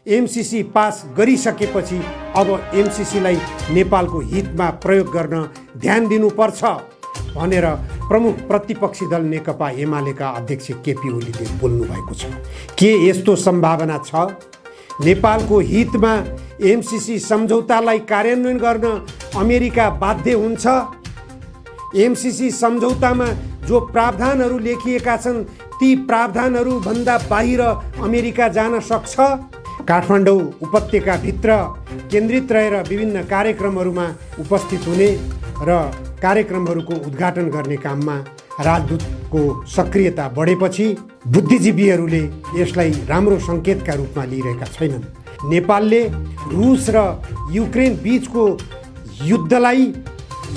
MCC pass गरिसकेपछि अब एमसीसीलाई नेपालको हितमा प्रयोग गर्न ध्यान दिनुपर्छ भनेर प्रमुख प्रतिपक्षी दल नेकपा एमालेका अध्यक्ष केपी ओलीले बोल्नु भएको छ। के यस्तो सम्भावना छ नेपालको हितमा एमसीसी सम्झौतालाई कार्यान्वयन गर्न अमेरिका बाध्य हुन्छ? एमसीसी सम्झौतामा जो प्रावधानहरू लेखिएका छन् ती प्रावधानहरू भन्दा बाहिर अमेरिका जान सक्छ? काठमाडौँ उपत्यकाभित्र केन्द्रित रहेर विभिन्न कार्यक्रमहरूमा उपस्थित हुने र कार्यक्रमहरूको उद्घाटन गर्ने काममा राजदूतको सक्रियता बढेपछि बुद्धिजीवीहरूले यसलाई राम्रो सङ्केतका रूपमा लिइरहेका छैनन्। नेपालले रुस र युक्रेन बीचको युद्धलाई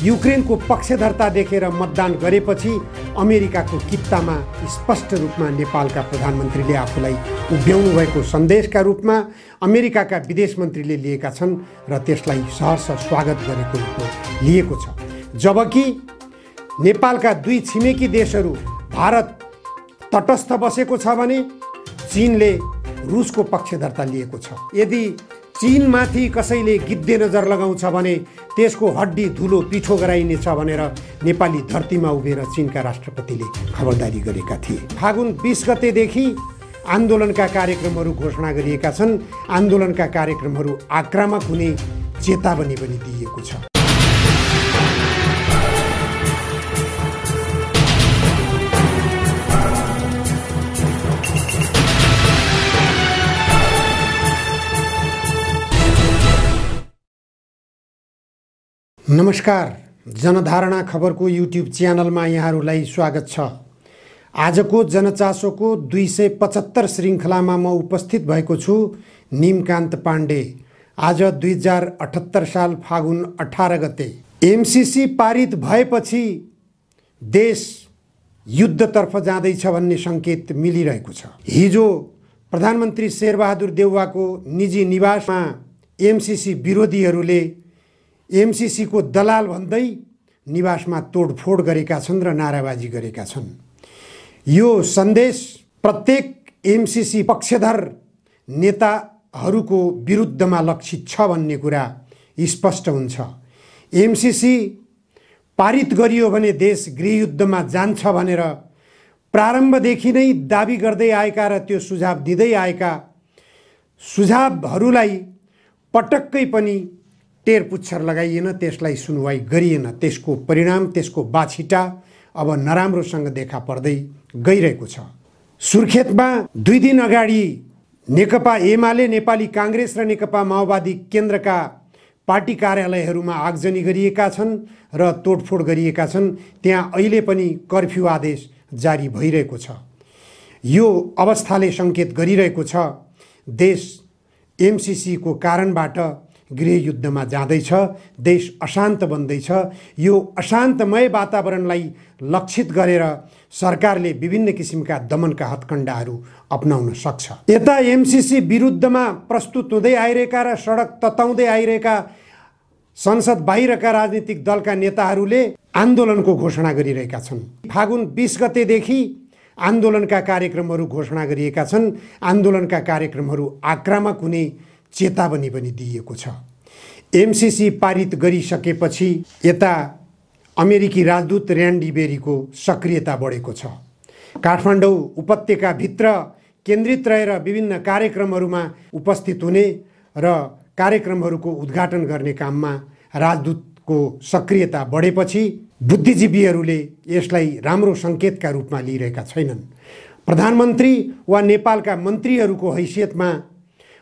युक्रेनको पक्षधरता देखेर मतदान गरेपछि अमेरिकाको कित्तामा स्पष्ट रूपमा नेपालका प्रधानमन्त्रीले आफूलाई उभ्याउनु भएको सन्देशका रूपमा अमेरिकाका विदेश मन्त्रीले लिएका छन् र त्यसलाई सहर्ष स्वागत गरेको रूपमा लिएको छ। जबकि नेपालका दुई छिमेकी देशहरू भारत तटस्थ बसेको छ भने चीनले रुसको पक्षधरता लिएको छ। यदि चीनमाथि कसैले गिद्धे नजर लगाउँछ भने त्यसको हड्डी धुलो पिठो गराइनेछ भनेर नेपाली धरतीमा उभिएर चीनका राष्ट्रपतिले खबरदारी गरेका थिए। फागुन 20 गतेदेखि आन्दोलनका कार्यक्रमहरू घोषणा गरिएका छन्। आन्दोलनका कार्यक्रमहरू आक्रामक हुने चेतावनी पनि दिइएको छ। नमस्कार, जनधारणा खबरको युट्युब च्यानलमा यहाँहरूलाई स्वागत छ। आजको जनचासोको 275 श्रृङ्खलामा म उपस्थित भएको छु निमकान्त पाण्डे। आज 2078 साल फागुन 18 गते एमसीसी पारित भएपछि देश युद्धतर्फ जाँदैछ भन्ने सङ्केत मिलिरहेको छ। हिजो प्रधानमन्त्री शेरबहादुर देउवाको निजी निवासमा एमसीसी विरोधीहरूले एमसीसी को दलाल भन्दै निवासमा तोडफोड गरेका छन् र नाराबाजी गरेका छन्। यो सन्देश प्रत्येक एमसीसी पक्षधर नेताहरूको विरुद्धमा लक्षित छ भन्ने कुरा स्पष्ट हुन्छ। एमसीसी पारित गरियो भने देश गृहयुद्धमा जान्छ भनेर प्रारम्भदेखि नै दाबी गर्दै आएका र त्यो सुझाव दिँदै आएका सुझावहरूलाई पटक्कै पनि टेर पुच्छर लगाइएन, त्यसलाई सुनवाई गरिएन। त्यसको परिणाम, त्यसको बाछिटा अब नराम्रोसँग देखा पर्दै गइरहेको छ। सुर्खेतमा 2 दिन अगाडि नेकपा एमाले, नेपाली काङ्ग्रेस र नेकपा माओवादी केन्द्रका पार्टी कार्यालयहरूमा आगजनी गरिएका छन् र तोडफोड गरिएका छन्। त्यहाँ अहिले पनि कर्फ्यू आदेश जारी भइरहेको छ। यो अवस्थाले सङ्केत गरिरहेको छ देश एमसीसी को कारणबाट गृहयुद्धमा जाँदैछ, देश अशान्त बन्दैछ। यो अशान्तमय वातावरणलाई लक्षित गरेर सरकारले विभिन्न किसिमका दमनका हत्कण्डाहरू अपनाउन सक्छ। यता एमसीसी विरुद्धमा प्रस्तुत हुँदै आइरहेका र सडक तताउँदै आइरहेका संसद बाहिरका राजनीतिक दलका नेताहरूले आन्दोलनको घोषणा गरिरहेका छन्। फागुन 20 गतेदेखि आन्दोलनका कार्यक्रमहरू घोषणा गरिएका छन्। आन्दोलनका कार्यक्रमहरू आक्रामक हुने चेतावनी पनि दिइएको छ। एमसीसी पारित गरिसकेपछि यता अमेरिकी राजदूत र्यान्डी बेरीको सक्रियता बढेको छ। काठमाडौँ उपत्यकाभित्र केन्द्रित रहेर विभिन्न कार्यक्रमहरूमा उपस्थित हुने र कार्यक्रमहरूको उद्घाटन गर्ने काममा राजदूतको सक्रियता बढेपछि बुद्धिजीवीहरूले यसलाई राम्रो सङ्केतका रूपमा लिइरहेका छैनन्। प्रधानमन्त्री वा नेपालका मन्त्रीहरूको हैसियतमा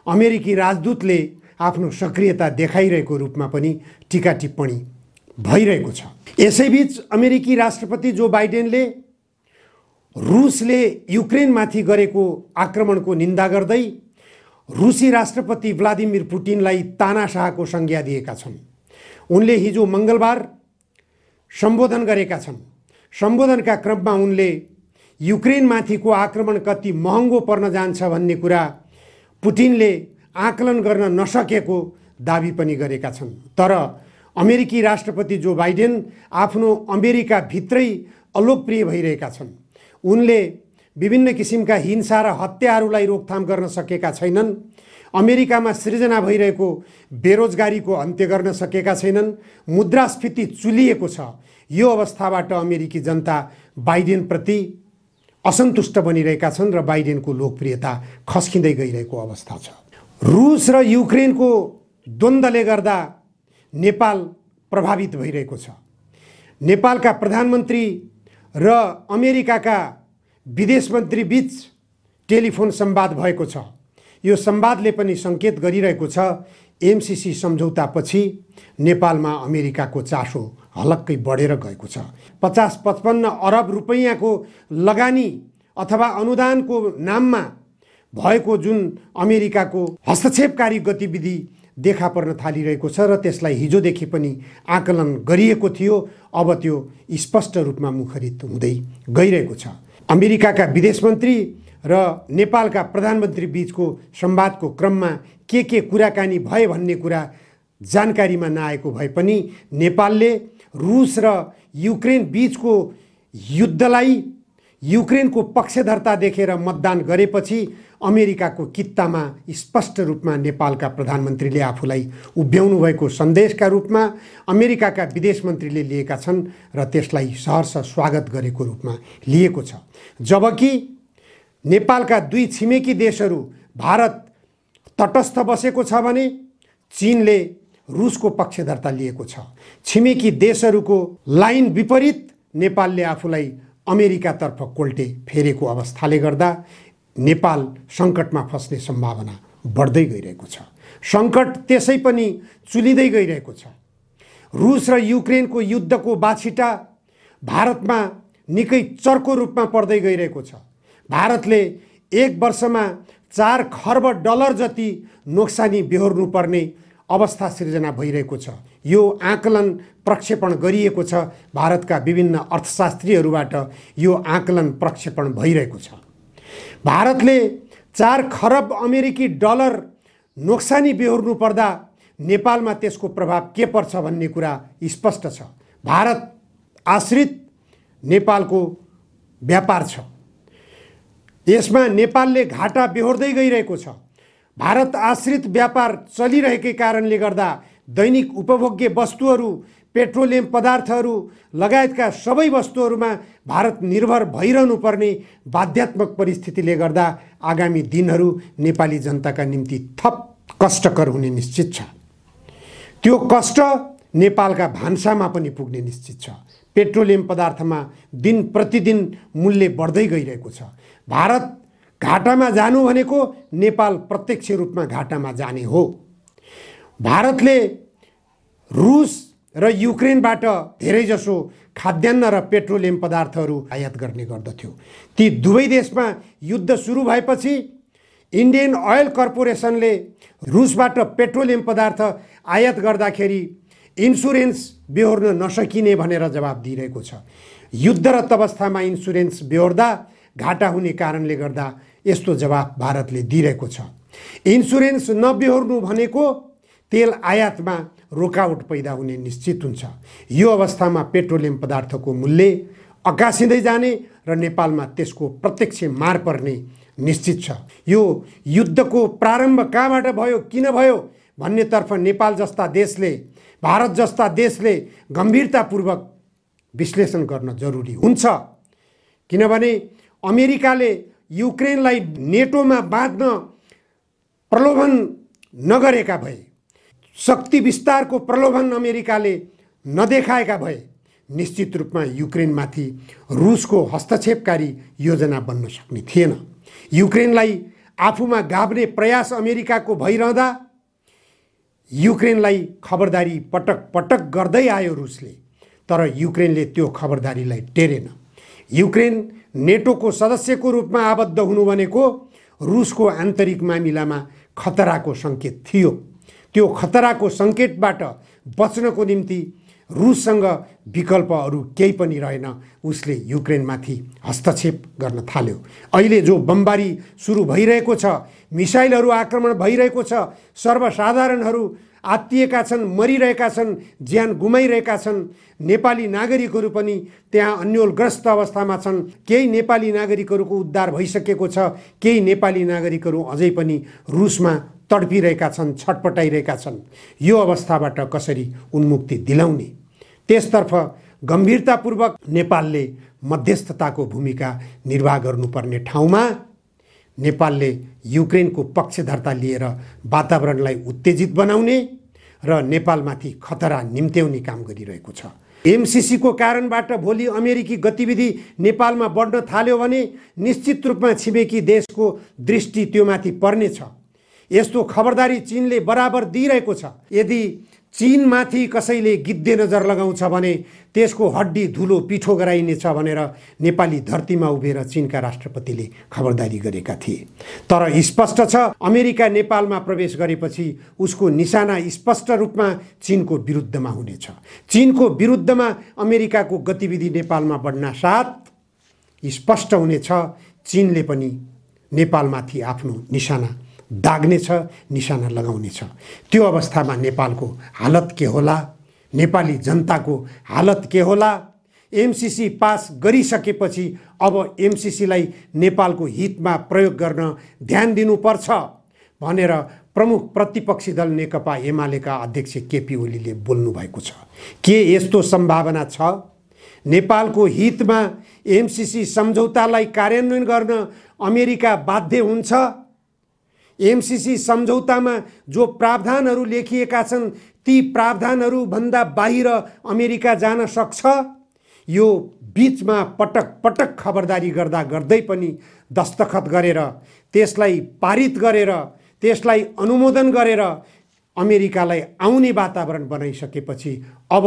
अमेरिकी राजदूतले आफ्नो सक्रियता देखाइरहेको रूपमा पनि टीका टिप्पणी भइरहेको छ। यसैबीच अमेरिकी राष्ट्रपति जो बाइडेनले रुसले युक्रेनमाथि गरेको आक्रमणको निन्दा गर्दै रुसी राष्ट्रपति भ्लादिमिर पुटिनलाई तानाशाहको संज्ञा दिएका छन्। उनले हिजो मङ्गलबार सम्बोधन गरेका छन्। सम्बोधनका क्रममा उनले युक्रेनमाथिको आक्रमण कति महँगो पर्न जान्छ भन्ने कुरा पुटिनले आकलन गर्न नसकेको दाबी पनि गरेका छन्। तर अमेरिकी राष्ट्रपति जो बाइडेन आफ्नो अमेरिकाभित्रै अलोकप्रिय भइरहेका छन्। उनले विभिन्न किसिमका हिंसा र हत्याहरूलाई रोकथाम गर्न सकेका छैनन्। अमेरिकामा सृजना भइरहेको बेरोजगारीको अन्त्य गर्न सकेका छैनन्। मुद्रास्फीति चुलिएको छ। यो अवस्थाबाट अमेरिकी जनता बाइडेनप्रति असन्तुष्ट बनिरहेका छन् र बाइडेनको लोकप्रियता खस्किँदै गइरहेको अवस्था छ। रुस र युक्रेनको द्वन्द्वले गर्दा नेपाल प्रभावित भइरहेको छ। नेपालका प्रधानमन्त्री र अमेरिकाका विदेश मन्त्री बीच टेलिफोन संवाद भएको छ। यो संवादले पनि सङ्केत गरिरहेको छ एमसिसी सम्झौतापछि नेपालमा अमेरिकाको चासो हलक्कै बढेर गएको छ। 50-55 अरब रुपैयाँको लगानी अथवा अनुदानको नाममा भएको जुन अमेरिकाको हस्तक्षेपकारी गतिविधि देखा पर्न थालिरहेको छ र त्यसलाई हिजोदेखि पनि आकलन गरिएको थियो, अब त्यो स्पष्ट रूपमा मुखरित हुँदै गइरहेको छ। अमेरिकाका विदेश मन्त्री र नेपालका प्रधानमन्त्री बीचको संवादको क्रममा के कुराकानी भए भन्ने कुरा जानकारीमा नआएको भए पनि नेपालले रुस र युक्रेन बीचको युद्धलाई युक्रेनको पक्षधरता देखेर मतदान गरेपछि अमेरिकाको कित्तामा स्पष्ट रूपमा नेपालका प्रधानमन्त्रीले आफूलाई उभ्याउनु भएको सन्देशका रूपमा अमेरिकाका विदेश मन्त्रीले लिएका छन् र त्यसलाई सहर्ष स्वागत गरेको रूपमा लिएको छ। जबकि नेपालका दुई छिमेकी देशहरू भारत तटस्थ बसेको छ भने चीनले रुसको पक्षधरता लिएको छ। छिमेकी देशहरूको लाइन विपरीत नेपालले आफूलाई अमेरिकातर्फ कोल्टे फेरेको अवस्थाले गर्दा नेपाल सङ्कटमा फस्ने सम्भावना बढ्दै गइरहेको छ। सङ्कट त्यसै पनि चुलिँदै गइरहेको छ। रुस र युक्रेनको युद्धको बाछिटा भारतमा निकै चर्को रूपमा पर्दै गइरहेको छ। भारतले एक वर्षमा 4 खर्ब डलर जति नोक्सानी बेहोर्नुपर्ने अवस्था सिर्जना भइरहेको छ। यो आकलन प्रक्षेपण गरिएको छ। भारतका विभिन्न अर्थशास्त्रीहरूबाट यो आकलन प्रक्षेपण भइरहेको छ। भारतले 4 खरब अमेरिकी डलर नोक्सानी बेहोर्नु पर्दा नेपालमा त्यसको प्रभाव के पर्छ भन्ने कुरा स्पष्ट छ। भारत आश्रित नेपालको व्यापार छ। यसमा नेपालले घाटा बेहोर्दै गइरहेको छ। भारत आश्रित व्यापार चलिरहेकै कारणले गर्दा दैनिक उपभोग्य वस्तुहरू, पेट्रोलियम पदार्थहरू लगायतका सबै वस्तुहरूमा भारत निर्भर भइरहनु पर्ने बाध्यात्मक परिस्थितिले गर्दा आगामी दिनहरू नेपाली जनताका निम्ति थप कष्टकर हुने निश्चित छ। त्यो कष्ट नेपालका भान्सामा पनि पुग्ने निश्चित छ। पेट्रोलियम पदार्थमा दिन प्रतिदिन मूल्य बढ्दै गइरहेको छ। भारत घाटामा जानु भनेको नेपाल प्रत्यक्ष रूपमा घाटामा जाने हो। भारतले रुस र युक्रेनबाट धेरैजसो खाद्यान्न र पेट्रोलियम पदार्थहरू आयात गर्ने गर्दथ्यो। ती दुवै देशमा युद्ध सुरु भएपछि इन्डियन ओयल कर्पोरेसनले रुसबाट पेट्रोलियम पदार्थ आयात गर्दाखेरि इन्सुरेन्स बेहोर्न नसकिने भनेर जवाब दिइरहेको छ। युद्धरत अवस्थामा इन्सुरेन्स बेहोर्दा घाटा हुने कारणले गर्दा यस्तो जवाब भारतले दिइरहेको छ। इन्सुरेन्स नबेहोर्नु भनेको तेल आयातमा रोकावट पैदा हुने निश्चित हुन्छ। यो अवस्थामा पेट्रोलियम पदार्थको मूल्य अकासिँदै जाने र नेपालमा त्यसको प्रत्यक्ष मार पर्ने निश्चित छ। यो युद्धको प्रारम्भ कहाँबाट भयो, किन भयो भन्नेतर्फ नेपाल जस्ता देशले, भारत जस्ता देशले गम्भीरतापूर्वक विश्लेषण गर्न जरुरी हुन्छ। किनभने अमेरिकाले युक्रेनलाई नेटोमा बाँध्न प्रलोभन नगरेका भए, शक्ति विस्तारको प्रलोभन अमेरिकाले नदेखाएका भए निश्चित रूपमा युक्रेनमाथि रुसको हस्तक्षेपकारी योजना बन्न सक्ने थिएन। युक्रेनलाई आफूमा गाभ्ने प्रयास अमेरिकाको भइरहँदा युक्रेनलाई खबरदारी पटक पटक गर्दै आयो रुसले, तर युक्रेनले त्यो खबरदारीलाई टेरेन। युक्रेन नेटोको सदस्यको रूपमा आबद्ध हुनु भनेको रुसको आन्तरिक मामिलामा खतराको सङ्केत थियो। त्यो खतराको सङ्केतबाट बच्नको निम्ति रुससँग विकल्प अरू केही पनि रहेन। उसले युक्रेनमाथि हस्तक्षेप गर्न थाल्यो। अहिले जो बमबारी सुरु भइरहेको छ, मिसाइलहरू आक्रमण भइरहेको छ, सर्वसाधारणहरू आत्तिएका छन्, मरिरहेका छन्, ज्यान गुमाइरहेका छन्। नेपाली नागरिकहरू पनि त्यहाँ अन्योलग्रस्त अवस्थामा छन्। केही नेपाली नागरिकहरूको उद्धार भइसकेको छ, केही नेपाली नागरिकहरू अझै पनि रुसमा तडपिरहेका छन्, छटपटाइरहेका छन्। यो अवस्थाबाट कसरी उन्मुक्ति दिलाउने, त्यसतर्फ गम्भीरतापूर्वक नेपालले मध्यस्थताको भूमिका निर्वाह गर्नुपर्ने ठाउँमा नेपालले युक्रेनको पक्षधरता लिएर वातावरणलाई उत्तेजित बनाउने र नेपालमाथि खतरा निम्त्याउने काम गरिरहेको छ। एमसीसीको कारणबाट भोलि अमेरिकी गतिविधि नेपालमा बढ्न थाल्यो भने निश्चित रूपमा छिमेकी देशको दृष्टि त्योमाथि पर्नेछ। यस्तो खबरदारी चीनले बराबर दिइरहेको छ। यदि चीनमाथि कसैले गिद्धे नजर लगाउँछ भने त्यसको हड्डी धुलो पिठो गराइनेछ भनेर नेपाली धरतीमा उभिएर चीनका राष्ट्रपतिले खबरदारी गरेका थिए। तर स्पष्ट छ, अमेरिका नेपालमा प्रवेश गरेपछि उसको निशाना स्पष्ट रूपमा चीनको विरुद्धमा हुनेछ। चीनको विरुद्धमा अमेरिकाको गतिविधि नेपालमा बढ्न साथ स्पष्ट हुनेछ चीनले पनि नेपालमाथि आफ्नो निशाना दाग्नेछ, निशाना लगाउनेछ। त्यो अवस्थामा नेपालको हालत के होला, नेपाली जनताको हालत के होला? एमसीसी पास गरिसकेपछि अब एमसीसीलाई नेपालको हितमा प्रयोग गर्न ध्यान दिनुपर्छ भनेर प्रमुख प्रतिपक्षी दल नेकपा एमालेका अध्यक्ष केपी ओलीले बोल्नु भएको छ। के यस्तो सम्भावना छ नेपालको हितमा एमसीसी सम्झौतालाई कार्यान्वयन गर्न अमेरिका बाध्य हुन्छ? एमसीसी सम्झौतामा जो प्रावधानहरू लेखिएका छन् ती प्रावधानहरू भन्दा बाहिर अमेरिका जान सक्छ? यो बीचमा पटक पटक खबरदारी गर्दा गर्दै पनि दस्तखत गरेर त्यसलाई पारित गरेर त्यसलाई अनुमोदन गरेर अमेरिकालाई आउने वातावरण बनाइसकेपछि अब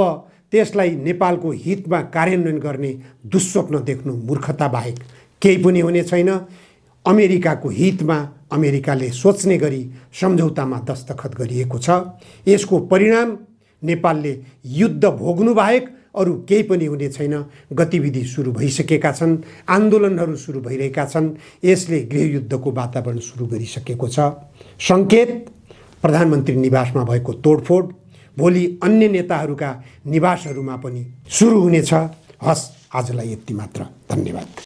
त्यसलाई नेपालको हितमा कार्यान्वयन गर्ने दुस्वप्न देख्नु मूर्खता बाहेक केही पनि हुने छैन। अमेरिकाको हितमा अमेरिकाले सोच्ने गरी सम्झौतामा दस्तखत गरिएको छ। यसको परिणाम नेपालले युद्ध भोग्नु बाहेक अरू केही पनि हुने छैन। गतिविधि सुरु भइसकेका छन्, आन्दोलनहरू सुरु भइरहेका छन्। यसले गृहयुद्धको वातावरण सुरु गरिसकेको छ। सङ्केत प्रधानमन्त्री निवासमा भएको तोडफोड भोलि अन्य नेताहरूका निवासहरूमा पनि सुरु हुनेछ। हस्, आजलाई यति मात्र। धन्यवाद।